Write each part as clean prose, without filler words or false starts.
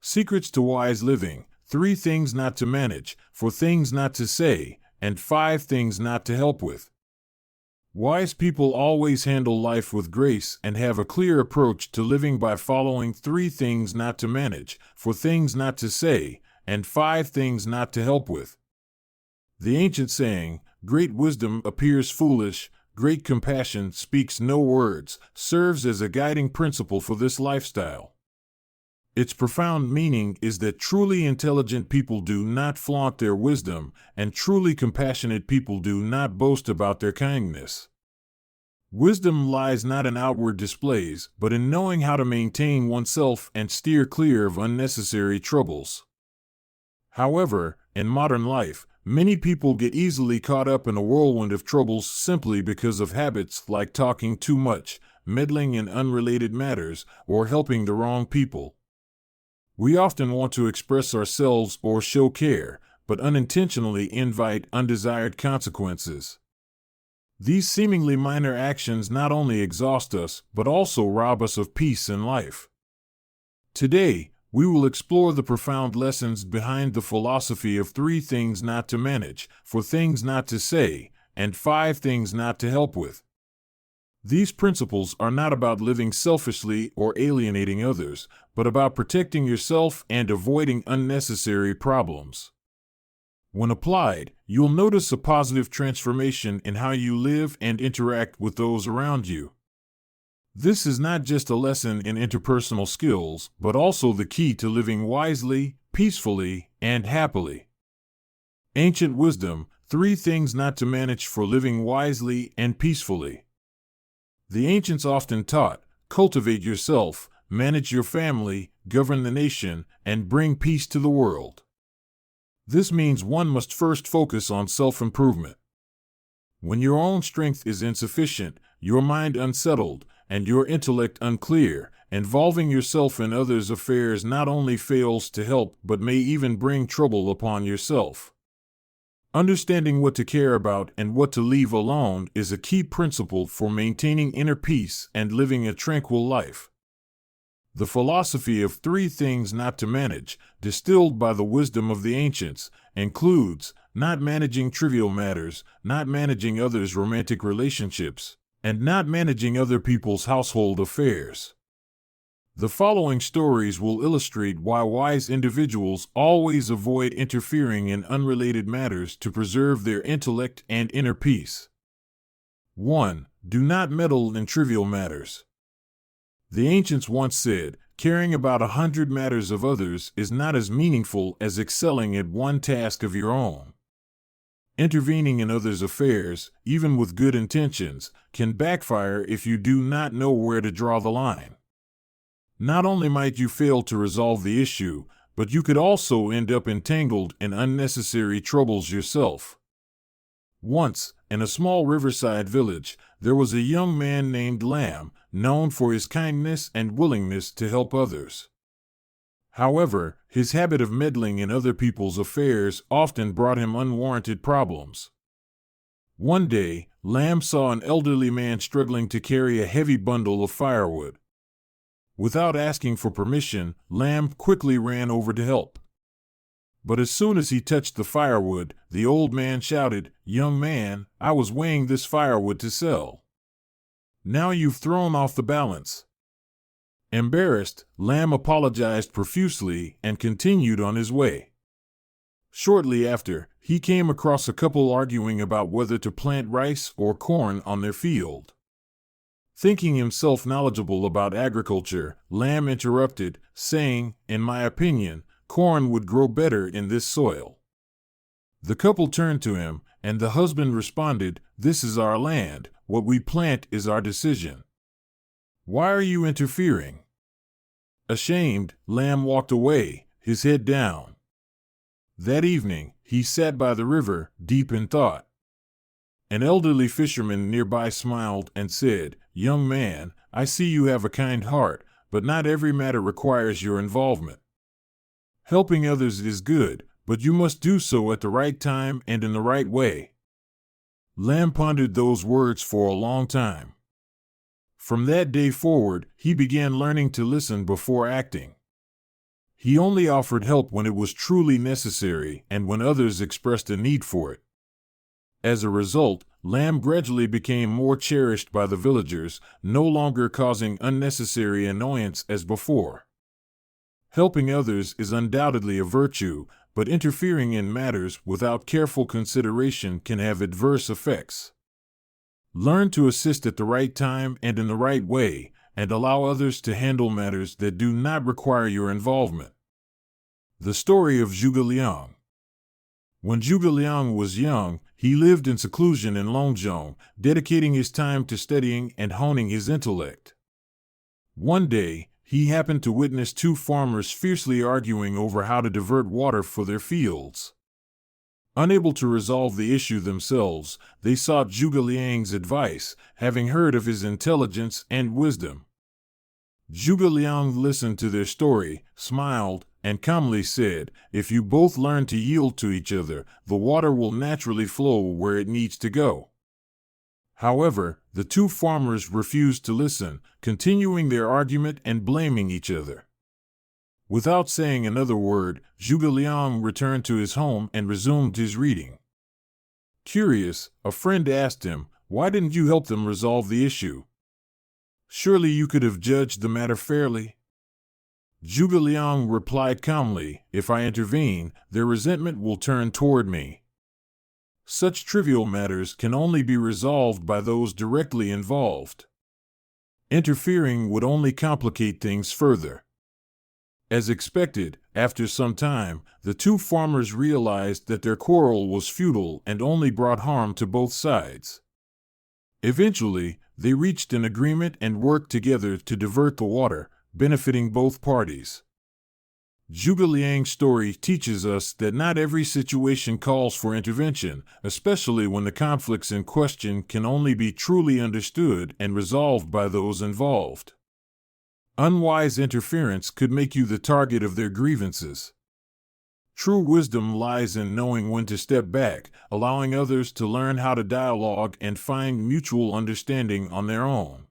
Secrets to Wise Living: 3 Things Not to Manage, 4 Things Not to Say, and 5 Things Not to Help With. Wise people always handle life with grace and have a clear approach to living by following 3 things not to manage, 4 things not to say, and 5 things not to help with. The ancient saying, "Great wisdom appears foolish, great compassion speaks no words," serves as a guiding principle for this lifestyle. Its profound meaning is that truly intelligent people do not flaunt their wisdom, and truly compassionate people do not boast about their kindness. Wisdom lies not in outward displays, but in knowing how to maintain oneself and steer clear of unnecessary troubles. However, in modern life, many people get easily caught up in a whirlwind of troubles simply because of habits like talking too much, meddling in unrelated matters, or helping the wrong people. We often want to express ourselves or show care, but unintentionally invite undesired consequences. These seemingly minor actions not only exhaust us, but also rob us of peace in life. Today, we will explore the profound lessons behind the philosophy of 3 things not to manage, 4 things not to say, and 5 things not to help with. These principles are not about living selfishly or alienating others, but about protecting yourself and avoiding unnecessary problems. When applied, you'll notice a positive transformation in how you live and interact with those around you. This is not just a lesson in interpersonal skills, but also the key to living wisely, peacefully, and happily. Ancient wisdom: 3 things not to manage for living wisely and peacefully. The ancients often taught, cultivate yourself, manage your family, govern the nation, and bring peace to the world. This means one must first focus on self-improvement. When your own strength is insufficient, your mind unsettled, and your intellect unclear, involving yourself in others' affairs not only fails to help but may even bring trouble upon yourself. Understanding what to care about and what to leave alone is a key principle for maintaining inner peace and living a tranquil life. The philosophy of 3 things not to manage, distilled by the wisdom of the ancients, includes not managing trivial matters, not managing others' romantic relationships, and not managing other people's household affairs. The following stories will illustrate why wise individuals always avoid interfering in unrelated matters to preserve their intellect and inner peace. 1. Do not meddle in trivial matters. The ancients once said, caring about 100 matters of others is not as meaningful as excelling at one task of your own. Intervening in others' affairs, even with good intentions, can backfire if you do not know where to draw the line. Not only might you fail to resolve the issue, but you could also end up entangled in unnecessary troubles yourself. Once, in a small riverside village, there was a young man named Lamb, known for his kindness and willingness to help others. However, his habit of meddling in other people's affairs often brought him unwarranted problems. One day, Lamb saw an elderly man struggling to carry a heavy bundle of firewood. Without asking for permission, Lamb quickly ran over to help. But as soon as he touched the firewood, the old man shouted, "Young man, I was weighing this firewood to sell. Now you've thrown off the balance." Embarrassed, Lamb apologized profusely and continued on his way. Shortly after, he came across a couple arguing about whether to plant rice or corn on their field. Thinking himself knowledgeable about agriculture, Lamb interrupted, saying, "In my opinion, corn would grow better in this soil." The couple turned to him, and the husband responded, "This is our land, what we plant is our decision. Why are you interfering?" Ashamed, Lamb walked away, his head down. That evening, he sat by the river, deep in thought. An elderly fisherman nearby smiled and said, "Young man, I see you have a kind heart, but not every matter requires your involvement. Helping others is good, but you must do so at the right time and in the right way." Lamb pondered those words for a long time. From that day forward, he began learning to listen before acting. He only offered help when it was truly necessary and when others expressed a need for it. As a result, Lamb gradually became more cherished by the villagers, no longer causing unnecessary annoyance as before. Helping others is undoubtedly a virtue, but interfering in matters without careful consideration can have adverse effects. Learn to assist at the right time and in the right way, and allow others to handle matters that do not require your involvement. The story of Zhuge Liang. When Zhuge Liang was young, he lived in seclusion in Longzhong, dedicating his time to studying and honing his intellect. One day, he happened to witness two farmers fiercely arguing over how to divert water for their fields. Unable to resolve the issue themselves, they sought Zhuge Liang's advice, having heard of his intelligence and wisdom. Zhuge Liang listened to their story, smiled, and calmly said, "If you both learn to yield to each other, the water will naturally flow where it needs to go." However, the two farmers refused to listen, continuing their argument and blaming each other. Without saying another word, Zhuge Liang returned to his home and resumed his reading. Curious, a friend asked him, "Why didn't you help them resolve the issue? Surely you could have judged the matter fairly?" Zhuge Liang replied calmly, "If I intervene, their resentment will turn toward me. Such trivial matters can only be resolved by those directly involved. Interfering would only complicate things further." As expected, after some time, the two farmers realized that their quarrel was futile and only brought harm to both sides. Eventually, they reached an agreement and worked together to divert the water, benefiting both parties. Zhuge Liang's story teaches us that not every situation calls for intervention, especially when the conflicts in question can only be truly understood and resolved by those involved. Unwise interference could make you the target of their grievances. True wisdom lies in knowing when to step back, allowing others to learn how to dialogue and find mutual understanding on their own.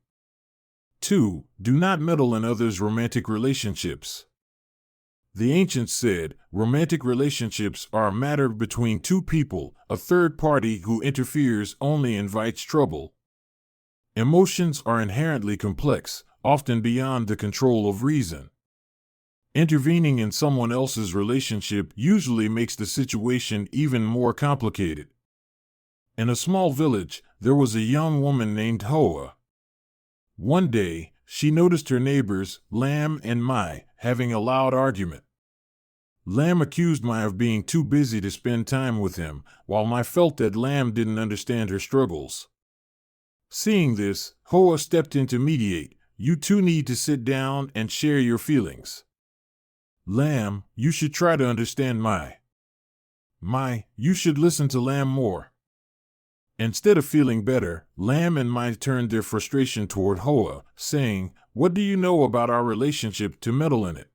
2. Do not meddle in others' romantic relationships. The ancients said, romantic relationships are a matter between two people. A third party who interferes only invites trouble. Emotions are inherently complex, often beyond the control of reason. Intervening in someone else's relationship usually makes the situation even more complicated. In a small village, there was a young woman named Hoa. One day, she noticed her neighbors, Lam and Mai, having a loud argument. Lam accused Mai of being too busy to spend time with him, while Mai felt that Lam didn't understand her struggles. Seeing this, Hoa stepped in to mediate. "You two need to sit down and share your feelings. Lam, you should try to understand Mai. Mai, you should listen to Lam more." Instead of feeling better, Lam and Mai turned their frustration toward Hoa, saying, "What do you know about our relationship to meddle in it?"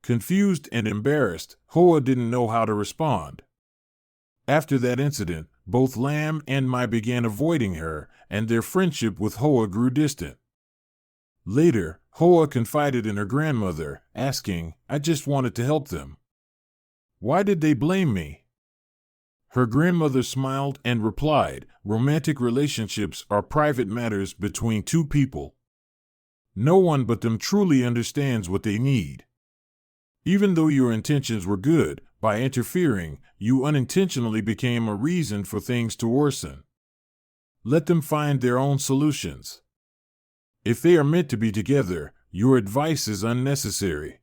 Confused and embarrassed, Hoa didn't know how to respond. After that incident, both Lam and Mai began avoiding her, and their friendship with Hoa grew distant. Later, Hoa confided in her grandmother, asking, "I just wanted to help them. Why did they blame me?" Her grandmother smiled and replied, "Romantic relationships are private matters between two people. No one but them truly understands what they need. Even though your intentions were good, by interfering, you unintentionally became a reason for things to worsen. Let them find their own solutions. If they are meant to be together, your advice is unnecessary.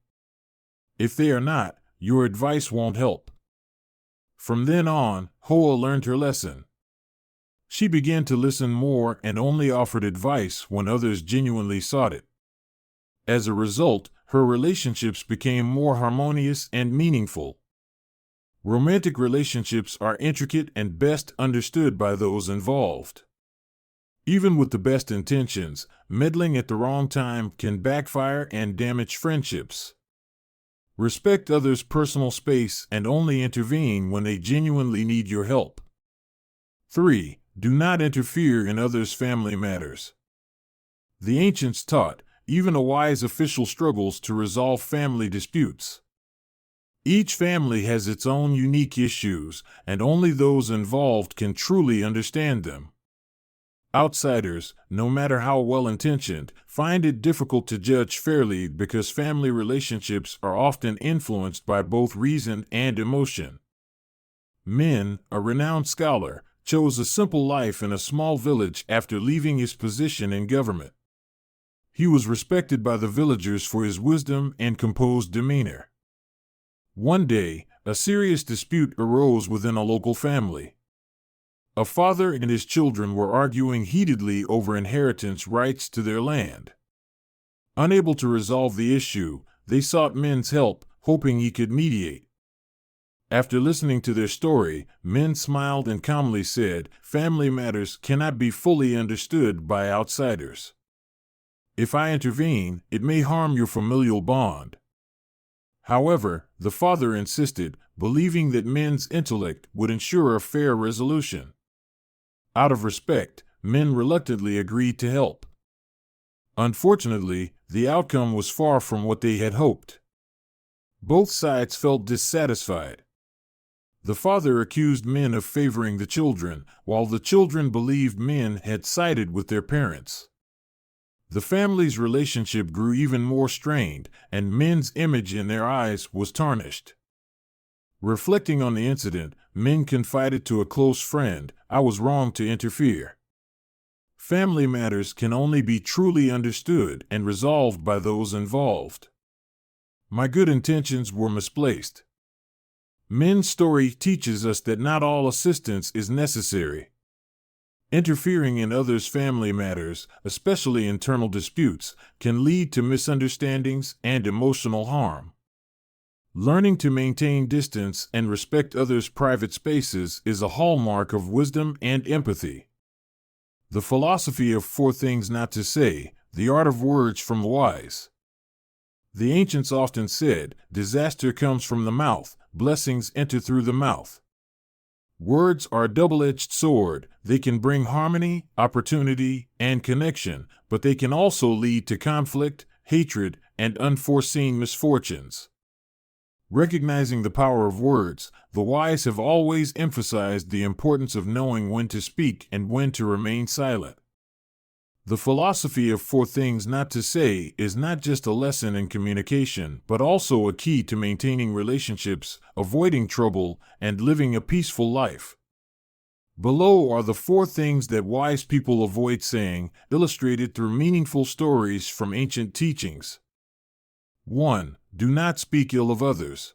If they are not, your advice won't help." From then on, Hoa learned her lesson. She began to listen more and only offered advice when others genuinely sought it. As a result, her relationships became more harmonious and meaningful. Romantic relationships are intricate and best understood by those involved. Even with the best intentions, meddling at the wrong time can backfire and damage friendships. Respect others' personal space and only intervene when they genuinely need your help. 3. Do not interfere in others' family matters. The ancients taught, even a wise official struggles to resolve family disputes. Each family has its own unique issues, and only those involved can truly understand them. Outsiders, no matter how well-intentioned, find it difficult to judge fairly because family relationships are often influenced by both reason and emotion. Min, a renowned scholar, chose a simple life in a small village after leaving his position in government. He was respected by the villagers for his wisdom and composed demeanor. One day, a serious dispute arose within a local family. A father and his children were arguing heatedly over inheritance rights to their land. Unable to resolve the issue, they sought Min's help, hoping he could mediate. After listening to their story, Min smiled and calmly said, "Family matters cannot be fully understood by outsiders. If I intervene, it may harm your familial bond." However, the father insisted, believing that Min's intellect would ensure a fair resolution. Out of respect, Min reluctantly agreed to help. Unfortunately, the outcome was far from what they had hoped. Both sides felt dissatisfied. The father accused Min of favoring the children, while the children believed Min had sided with their parents. The family's relationship grew even more strained, and Min's image in their eyes was tarnished. Reflecting on the incident, Min confided to a close friend, "I was wrong to interfere. Family matters can only be truly understood and resolved by those involved. My good intentions were misplaced." Min's story teaches us that not all assistance is necessary. Interfering in others' family matters, especially internal disputes, can lead to misunderstandings and emotional harm. Learning to maintain distance and respect others' private spaces is a hallmark of wisdom and empathy. The philosophy of 4 things not to say, the art of words from the wise. The ancients often said, "Disaster comes from the mouth, blessings enter through the mouth." Words are a double-edged sword. They can bring harmony, opportunity, and connection, but they can also lead to conflict, hatred, and unforeseen misfortunes. Recognizing the power of words, the wise have always emphasized the importance of knowing when to speak and when to remain silent. The philosophy of 4 things not to say is not just a lesson in communication, but also a key to maintaining relationships, avoiding trouble, and living a peaceful life. Below are the 4 things that wise people avoid saying, illustrated through meaningful stories from ancient teachings. 1. Do not speak ill of others.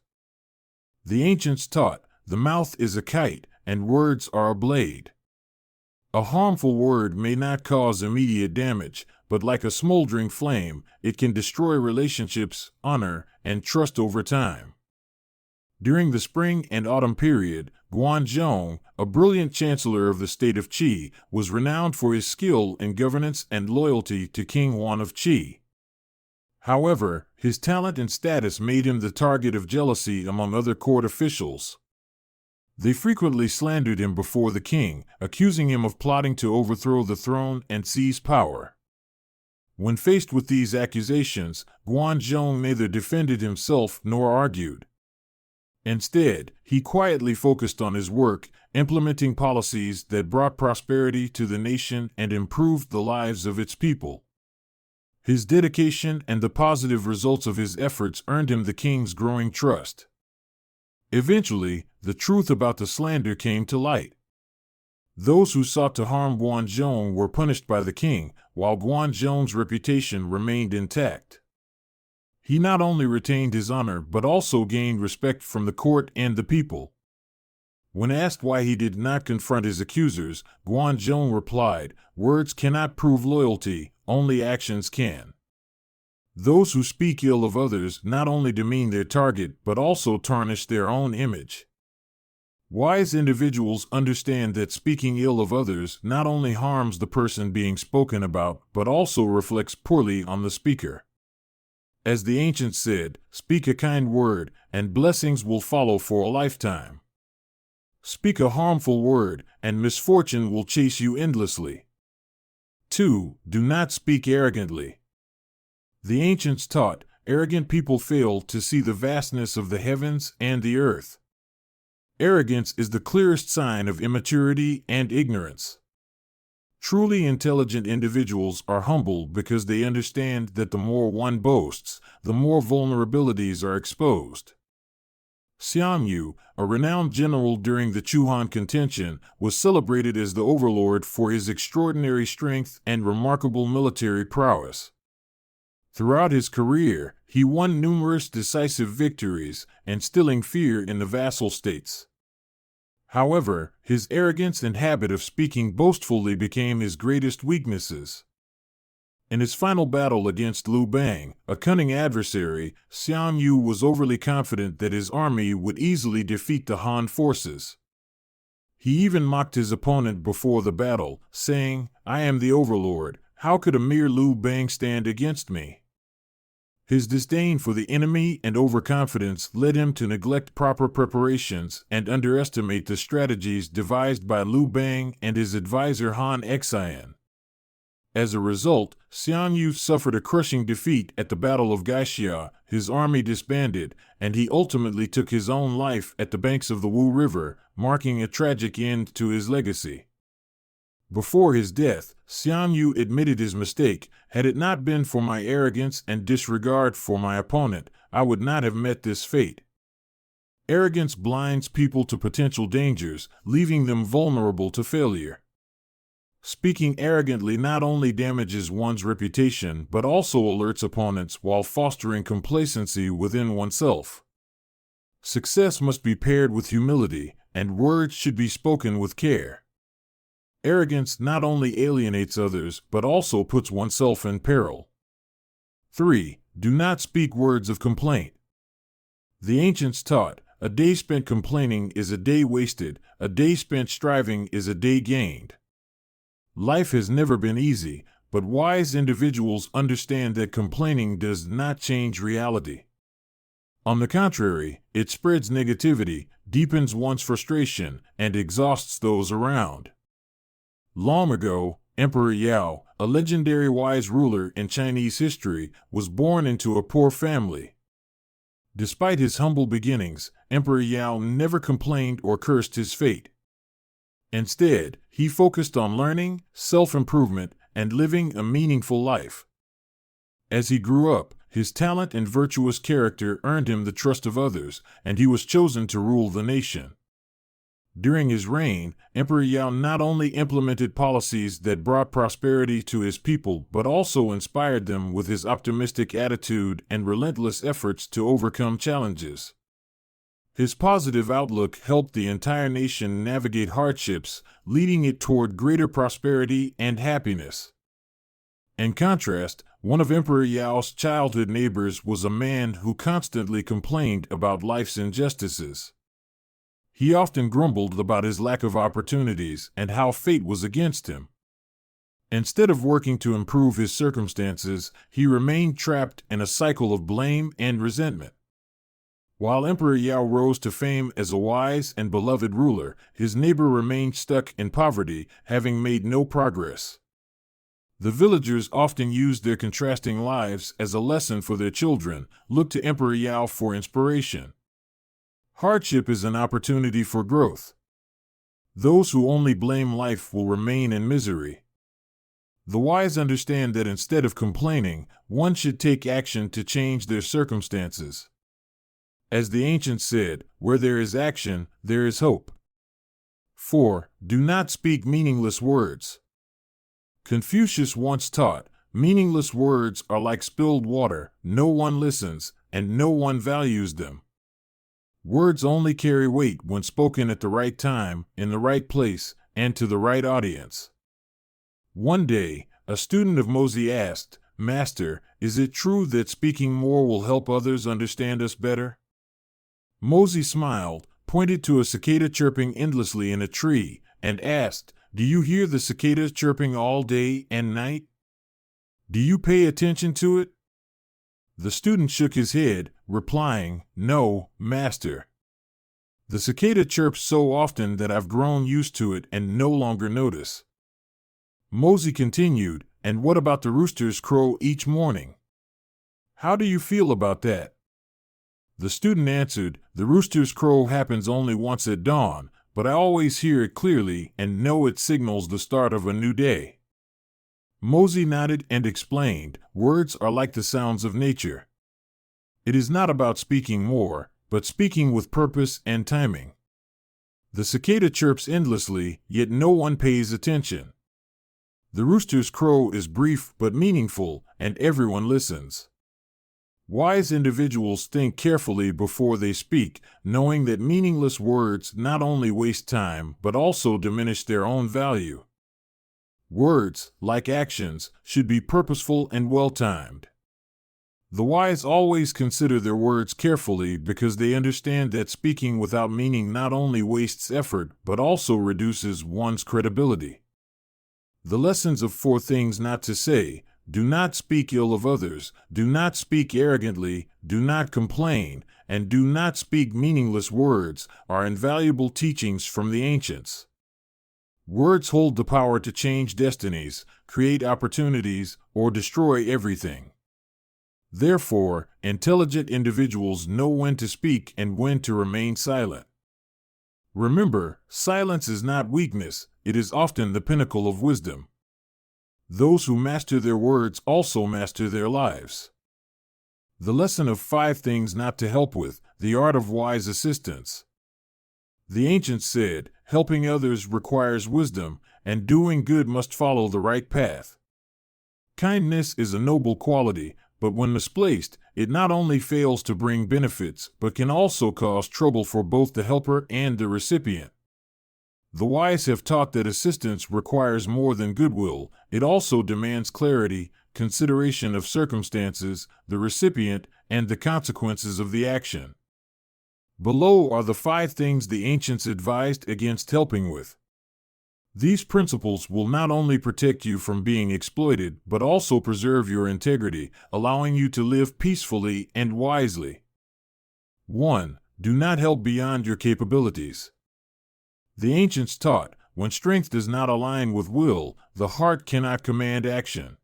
The ancients taught, the mouth is a kite, and words are a blade. A harmful word may not cause immediate damage, but like a smoldering flame, it can destroy relationships, honor, and trust over time. During the spring and autumn period, Guanzhong, a brilliant chancellor of the state of Qi, was renowned for his skill in governance and loyalty to King Wan of Qi. However, his talent and status made him the target of jealousy among other court officials. They frequently slandered him before the king, accusing him of plotting to overthrow the throne and seize power. When faced with these accusations, Guanzhong neither defended himself nor argued. Instead, he quietly focused on his work, implementing policies that brought prosperity to the nation and improved the lives of its people. His dedication and the positive results of his efforts earned him the king's growing trust. Eventually, the truth about the slander came to light. Those who sought to harm Guanzhong were punished by the king, while Guanzhong's reputation remained intact. He not only retained his honor but also gained respect from the court and the people. When asked why he did not confront his accusers, Guanzhong replied, "Words cannot prove loyalty, only actions can." Those who speak ill of others not only demean their target but also tarnish their own image. Wise individuals understand that speaking ill of others not only harms the person being spoken about but also reflects poorly on the speaker. As the ancients said, speak a kind word, and blessings will follow for a lifetime. Speak a harmful word, and misfortune will chase you endlessly. 2. Do not speak arrogantly. The ancients taught, arrogant people fail to see the vastness of the heavens and the earth. Arrogance is the clearest sign of immaturity and ignorance. Truly intelligent individuals are humble because they understand that the more one boasts, the more vulnerabilities are exposed. Xiang Yu, a renowned general during the Chu Han contention, was celebrated as the overlord for his extraordinary strength and remarkable military prowess. Throughout his career, he won numerous decisive victories, instilling fear in the vassal states. However, his arrogance and habit of speaking boastfully became his greatest weaknesses. In his final battle against Liu Bang, a cunning adversary, Xiang Yu was overly confident that his army would easily defeat the Han forces. He even mocked his opponent before the battle, saying, "I am the overlord, how could a mere Liu Bang stand against me?" His disdain for the enemy and overconfidence led him to neglect proper preparations and underestimate the strategies devised by Liu Bang and his advisor Han Xian. As a result, Xiang Yu suffered a crushing defeat at the Battle of Gaixia, his army disbanded, and he ultimately took his own life at the banks of the Wu River, marking a tragic end to his legacy. Before his death, Xiang Yu admitted his mistake. "Had it not been for my arrogance and disregard for my opponent, I would not have met this fate." Arrogance blinds people to potential dangers, leaving them vulnerable to failure. Speaking arrogantly not only damages one's reputation but also alerts opponents while fostering complacency within oneself. Success must be paired with humility, and words should be spoken with care. Arrogance not only alienates others but also puts oneself in peril. 3. Do not speak words of complaint. The ancients taught, a day spent complaining is a day wasted, a day spent striving is a day gained. Life has never been easy, but wise individuals understand that complaining does not change reality. On the contrary, it spreads negativity, deepens one's frustration, and exhausts those around. Long ago, Emperor Yao, a legendary wise ruler in Chinese history, was born into a poor family. Despite his humble beginnings, Emperor Yao never complained or cursed his fate. Instead, he focused on learning, self-improvement, and living a meaningful life. As he grew up, his talent and virtuous character earned him the trust of others, and he was chosen to rule the nation. During his reign, Emperor Yao not only implemented policies that brought prosperity to his people but also inspired them with his optimistic attitude and relentless efforts to overcome challenges. His positive outlook helped the entire nation navigate hardships, leading it toward greater prosperity and happiness. In contrast, one of Emperor Yao's childhood neighbors was a man who constantly complained about life's injustices. He often grumbled about his lack of opportunities and how fate was against him. Instead of working to improve his circumstances, he remained trapped in a cycle of blame and resentment. While Emperor Yao rose to fame as a wise and beloved ruler, his neighbor remained stuck in poverty, having made no progress. The villagers often used their contrasting lives as a lesson for their children, looked to Emperor Yao for inspiration. Hardship is an opportunity for growth. Those who only blame life will remain in misery. The wise understand that instead of complaining, one should take action to change their circumstances. As the ancients said, where there is action, there is hope. 4. Do not speak meaningless words. Confucius once taught, meaningless words are like spilled water, no one listens, and no one values them. Words only carry weight when spoken at the right time, in the right place, and to the right audience. One day, a student of Mozi asked, "Master, is it true that speaking more will help others understand us better?" Mozi smiled, pointed to a cicada chirping endlessly in a tree, and asked, "Do you hear the cicadas chirping all day and night? Do you pay attention to it?" The student shook his head, replying, "No, master. The cicada chirps so often that I've grown used to it and no longer notice." Mozi continued, "And what about the roosters crow each morning?" How do you feel about that? The student answered, The rooster's crow happens only once at dawn, but I always hear it clearly and know it signals the start of a new day. Mosey nodded and explained, Words are like the sounds of nature. It is not about speaking more, but speaking with purpose and timing. The cicada chirps endlessly, yet no one pays attention. The rooster's crow is brief but meaningful, and everyone listens. Wise individuals think carefully before they speak, knowing that meaningless words not only waste time but also diminish their own value. Words, like actions, should be purposeful and well-timed. The wise always consider their words carefully because they understand that speaking without meaning not only wastes effort but also reduces one's credibility. The lessons of 4 things not to say: do not speak ill of others, do not speak arrogantly, do not complain, and do not speak meaningless words are invaluable teachings from the ancients. Words hold the power to change destinies, create opportunities, or destroy everything. Therefore, intelligent individuals know when to speak and when to remain silent. Remember, silence is not weakness, it is often the pinnacle of wisdom. Those who master their words also master their lives. The lesson of 5 things not to help with: the art of wise assistance. The ancients said, helping others requires wisdom, and doing good must follow the right path. Kindness is a noble quality, but when misplaced, it not only fails to bring benefits, but can also cause trouble for both the helper and the recipient. The wise have taught that assistance requires more than goodwill, it also demands clarity, consideration of circumstances, the recipient, and the consequences of the action. Below are the 5 things the ancients advised against helping with. These principles will not only protect you from being exploited, but also preserve your integrity, allowing you to live peacefully and wisely. 1. Do not help beyond your capabilities. The ancients taught, when strength does not align with will, the heart cannot command action.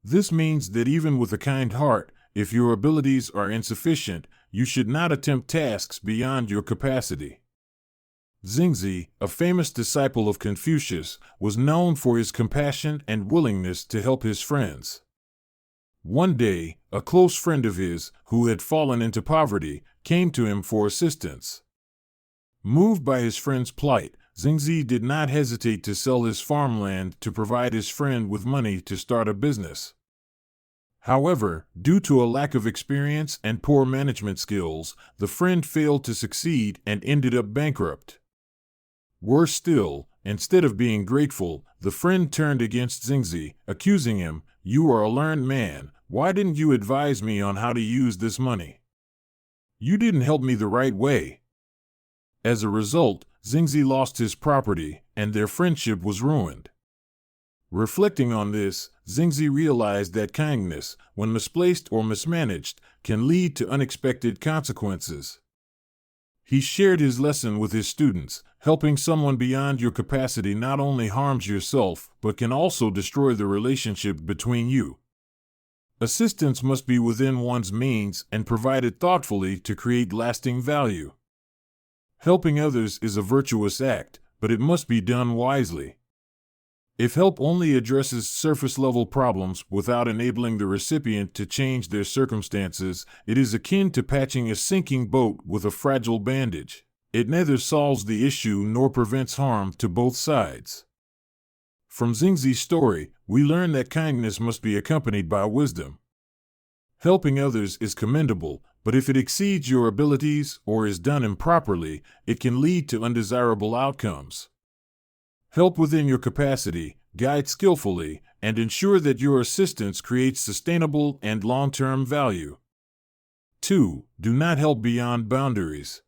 This means that even with a kind heart, if your abilities are insufficient, you should not attempt tasks beyond your capacity. Xingzi, a famous disciple of Confucius, was known for his compassion and willingness to help his friends. One day, a close friend of his, who had fallen into poverty, came to him for assistance. Moved by his friend's plight, Xingzi did not hesitate to sell his farmland to provide his friend with money to start a business. However, due to a lack of experience and poor management skills, the friend failed to succeed and ended up bankrupt. Worse still, instead of being grateful, the friend turned against Xingzi, accusing him, "You are a learned man, why didn't you advise me on how to use this money? You didn't help me the right way." As a result, Xingzi lost his property, and their friendship was ruined. Reflecting on this, Xingzi realized that kindness, when misplaced or mismanaged, can lead to unexpected consequences. He shared his lesson with his students: helping someone beyond your capacity not only harms yourself, but can also destroy the relationship between you. Assistance must be within one's means and provided thoughtfully to create lasting value. Helping others is a virtuous act, but it must be done wisely. If help only addresses surface-level problems without enabling the recipient to change their circumstances, it is akin to patching a sinking boat with a fragile bandage. It neither solves the issue nor prevents harm to both sides. From Xingzi's story, we learn that kindness must be accompanied by wisdom. Helping others is commendable, but if it exceeds your abilities or is done improperly, it can lead to undesirable outcomes. Help within your capacity, guide skillfully, and ensure that your assistance creates sustainable and long-term value. 2. Do not help beyond boundaries.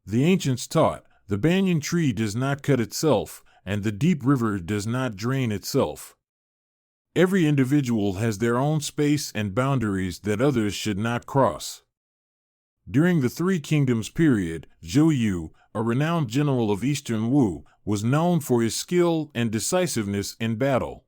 The ancients taught, the banyan tree does not cut itself, and the deep river does not drain itself. Every individual has their own space and boundaries that others should not cross. During the Three Kingdoms period, Zhou Yu, a renowned general of Eastern Wu, was known for his skill and decisiveness in battle.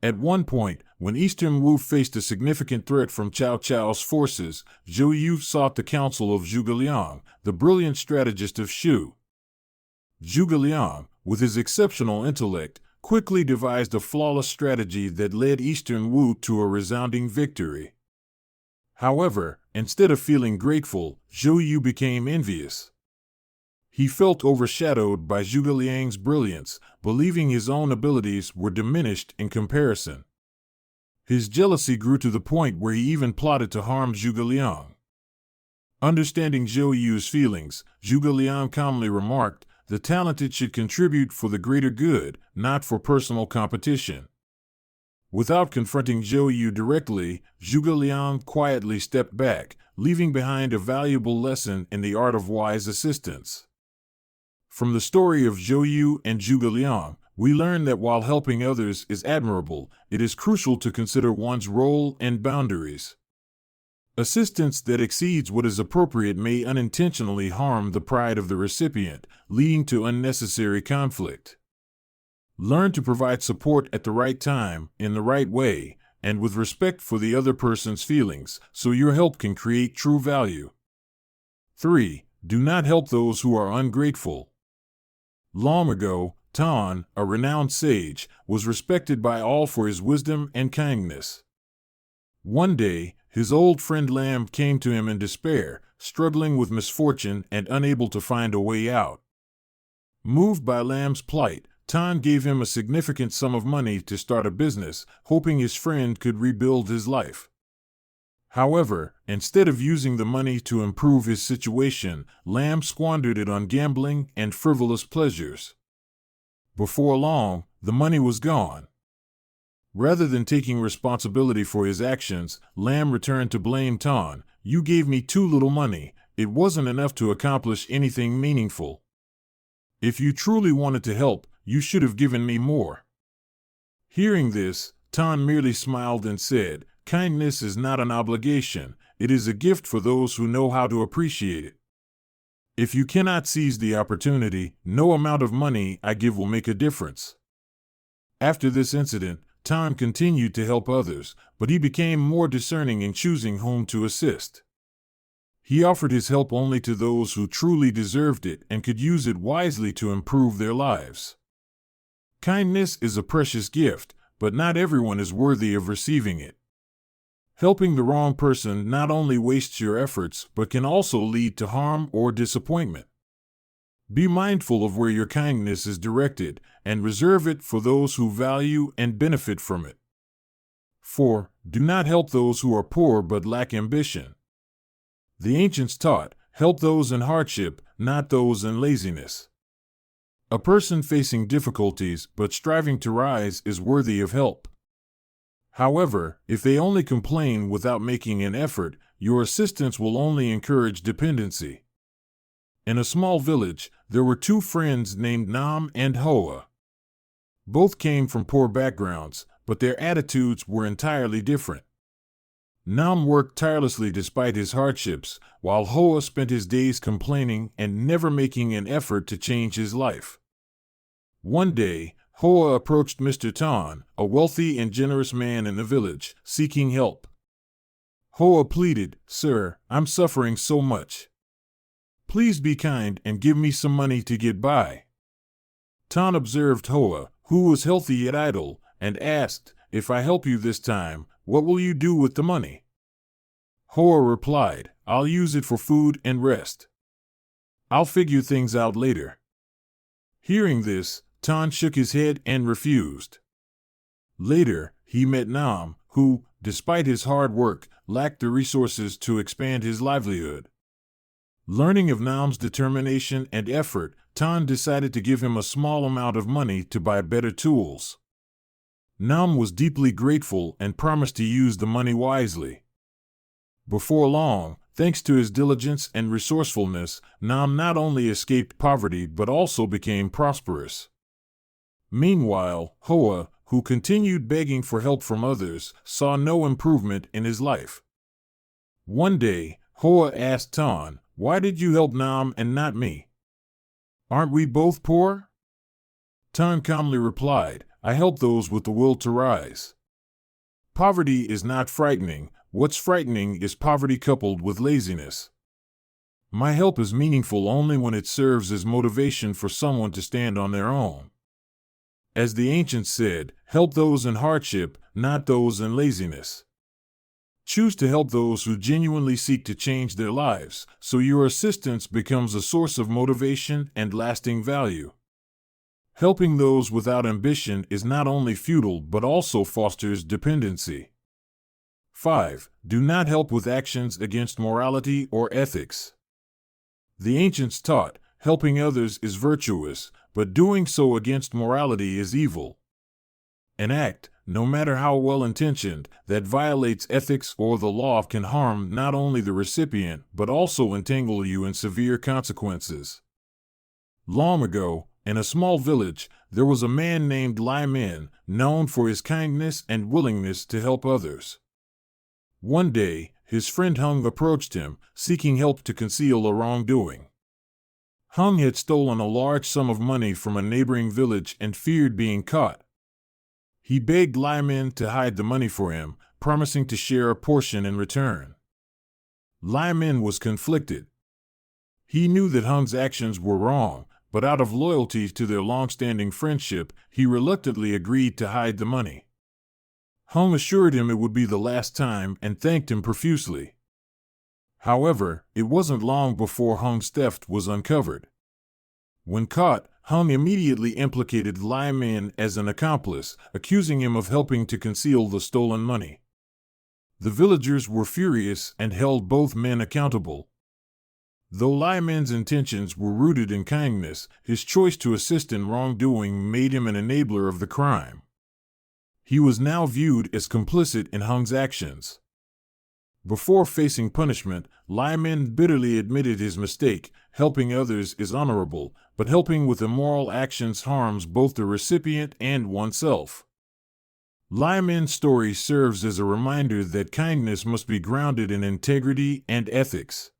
At one point, when Eastern Wu faced a significant threat from Cao Cao's forces, Zhou Yu sought the counsel of Zhuge Liang, the brilliant strategist of Shu. Zhuge Liang, with his exceptional intellect, quickly devised a flawless strategy that led Eastern Wu to a resounding victory. However, instead of feeling grateful, Zhou Yu became envious. He felt overshadowed by Zhuge Liang's brilliance, believing his own abilities were diminished in comparison. His jealousy grew to the point where he even plotted to harm Zhuge Liang. Understanding Zhou Yu's feelings, Zhuge Liang calmly remarked, "The talented should contribute for the greater good, not for personal competition." Without confronting Zhou Yu directly, Zhuge Liang quietly stepped back, leaving behind a valuable lesson in the art of wise assistance. From the story of Zhou Yu and Zhuge Liang, we learn that while helping others is admirable, it is crucial to consider one's role and boundaries. Assistance that exceeds what is appropriate may unintentionally harm the pride of the recipient, leading to unnecessary conflict. Learn to provide support at the right time, in the right way, and with respect for the other person's feelings, so your help can create true value. 3. Do not help those who are ungrateful. Long ago, Tan, a renowned sage, was respected by all for his wisdom and kindness. One day, his old friend Lam came to him in despair, struggling with misfortune and unable to find a way out. Moved by Lam's plight, Tan gave him a significant sum of money to start a business, hoping his friend could rebuild his life. However, instead of using the money to improve his situation, Lam squandered it on gambling and frivolous pleasures. Before long, the money was gone. Rather than taking responsibility for his actions, Lam returned to blame Tan. "You gave me too little money. It wasn't enough to accomplish anything meaningful. If you truly wanted to help, you should have given me more." Hearing this, Tan merely smiled and said, "Kindness is not an obligation, it is a gift for those who know how to appreciate it. If you cannot seize the opportunity, no amount of money I give will make a difference." After this incident, Tan continued to help others, but he became more discerning in choosing whom to assist. He offered his help only to those who truly deserved it and could use it wisely to improve their lives. Kindness is a precious gift, but not everyone is worthy of receiving it. Helping the wrong person not only wastes your efforts but can also lead to harm or disappointment. Be mindful of where your kindness is directed and reserve it for those who value and benefit from it. 4. Do not help those who are poor but lack ambition. The ancients taught, "Help those in hardship, not those in laziness." A person facing difficulties but striving to rise is worthy of help. However, if they only complain without making an effort, your assistance will only encourage dependency. In a small village, there were two friends named Nam and Hoa. Both came from poor backgrounds, but their attitudes were entirely different. Nam worked tirelessly despite his hardships, while Hoa spent his days complaining and never making an effort to change his life. One day, Hoa approached Mr. Tan, a wealthy and generous man in the village, seeking help. Hoa pleaded, "Sir, I'm suffering so much. Please be kind and give me some money to get by." Tan observed Hoa, who was healthy yet idle, and asked, "If I help you this time, what will you do with the money?" Hoa replied, "I'll use it for food and rest. I'll figure things out later." Hearing this, Tan shook his head and refused. Later, he met Nam, who, despite his hard work, lacked the resources to expand his livelihood. Learning of Nam's determination and effort, Tan decided to give him a small amount of money to buy better tools. Nam was deeply grateful and promised to use the money wisely. Before long, thanks to his diligence and resourcefulness, Nam not only escaped poverty but also became prosperous. Meanwhile, Hoa, who continued begging for help from others, saw no improvement in his life. One day, Hoa asked Tan, "Why did you help Nam and not me? Aren't we both poor?" Tan calmly replied, I help those with the will to rise. Poverty is not frightening. What's frightening is poverty coupled with laziness. My help is meaningful only when it serves as motivation for someone to stand on their own. As the ancients said, help those in hardship, not those in laziness. Choose to help those who genuinely seek to change their lives, so your assistance becomes a source of motivation and lasting value. Helping those without ambition is not only futile but also fosters dependency. 5. Do not help with actions against morality or ethics. The ancients taught, helping others is virtuous, but doing so against morality is evil. An act, no matter how well-intentioned, that violates ethics or the law can harm not only the recipient but also entangle you in severe consequences. Long ago, in a small village, there was a man named Lai Min, known for his kindness and willingness to help others. One day, his friend Hung approached him, seeking help to conceal a wrongdoing. Hung had stolen a large sum of money from a neighboring village and feared being caught. He begged Lai Min to hide the money for him, promising to share a portion in return. Lai Min was conflicted. He knew that Hung's actions were wrong, but out of loyalty to their long-standing friendship, he reluctantly agreed to hide the money. Hung assured him it would be the last time and thanked him profusely. However, it wasn't long before Hung's theft was uncovered. When caught, Hung immediately implicated Lai Min as an accomplice, accusing him of helping to conceal the stolen money. The villagers were furious and held both men accountable. Though Lai Min's intentions were rooted in kindness, his choice to assist in wrongdoing made him an enabler of the crime. He was now viewed as complicit in Hung's actions. Before facing punishment, Lai Min bitterly admitted his mistake. Helping others is honorable, but helping with immoral actions harms both the recipient and oneself. Lai Min's story serves as a reminder that kindness must be grounded in integrity and ethics.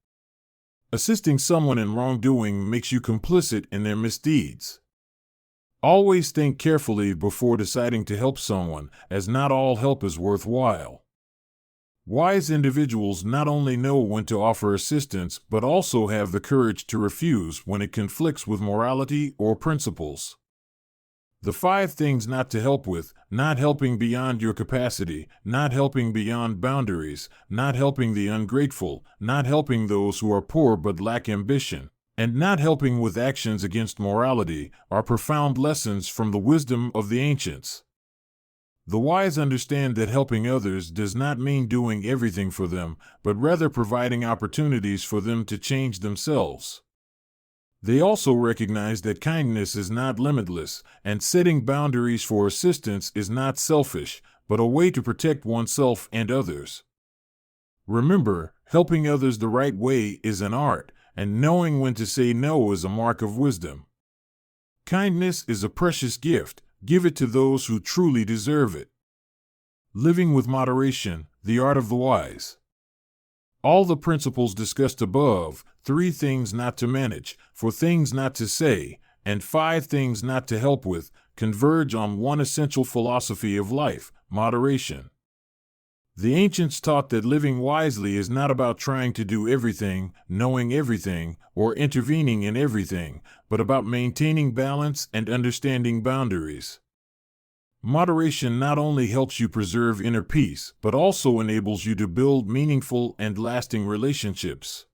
Assisting someone in wrongdoing makes you complicit in their misdeeds. Always think carefully before deciding to help someone, as not all help is worthwhile. Wise individuals not only know when to offer assistance but also have the courage to refuse when it conflicts with morality or principles. The 5 things not to help with: not helping beyond your capacity, not helping beyond boundaries, not helping the ungrateful, not helping those who are poor but lack ambition, and not helping with actions against morality, are profound lessons from the wisdom of the ancients. The wise understand that helping others does not mean doing everything for them, but rather providing opportunities for them to change themselves. They also recognize that kindness is not limitless, and setting boundaries for assistance is not selfish, but a way to protect oneself and others. Remember, helping others the right way is an art, and knowing when to say no is a mark of wisdom. Kindness is a precious gift. Give it to those who truly deserve it. Living with moderation, the art of the wise. All the principles discussed above, 3 things not to manage, 4 things not to say, and 5 things not to help with, converge on one essential philosophy of life: moderation. The ancients taught that living wisely is not about trying to do everything, knowing everything, or intervening in everything, but about maintaining balance and understanding boundaries. Moderation not only helps you preserve inner peace, but also enables you to build meaningful and lasting relationships.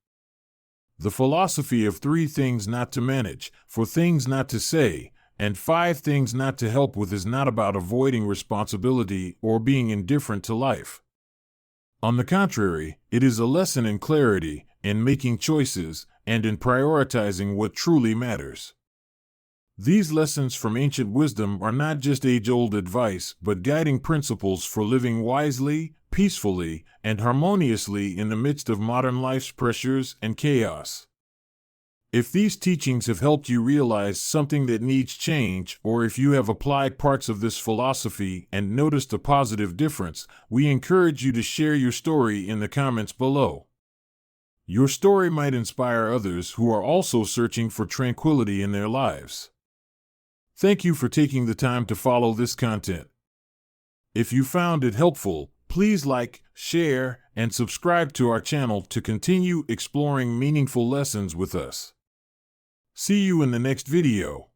The philosophy of 3 things not to manage, 4 things not to say, and 5 things not to help with is not about avoiding responsibility or being indifferent to life. On the contrary, it is a lesson in clarity, in making choices, and in prioritizing what truly matters. These lessons from ancient wisdom are not just age-old advice, but guiding principles for living wisely, peacefully, and harmoniously in the midst of modern life's pressures and chaos. If these teachings have helped you realize something that needs change, or if you have applied parts of this philosophy and noticed a positive difference, we encourage you to share your story in the comments below. Your story might inspire others who are also searching for tranquility in their lives. Thank you for taking the time to follow this content. If you found it helpful, please like, share, and subscribe to our channel to continue exploring meaningful lessons with us. See you in the next video.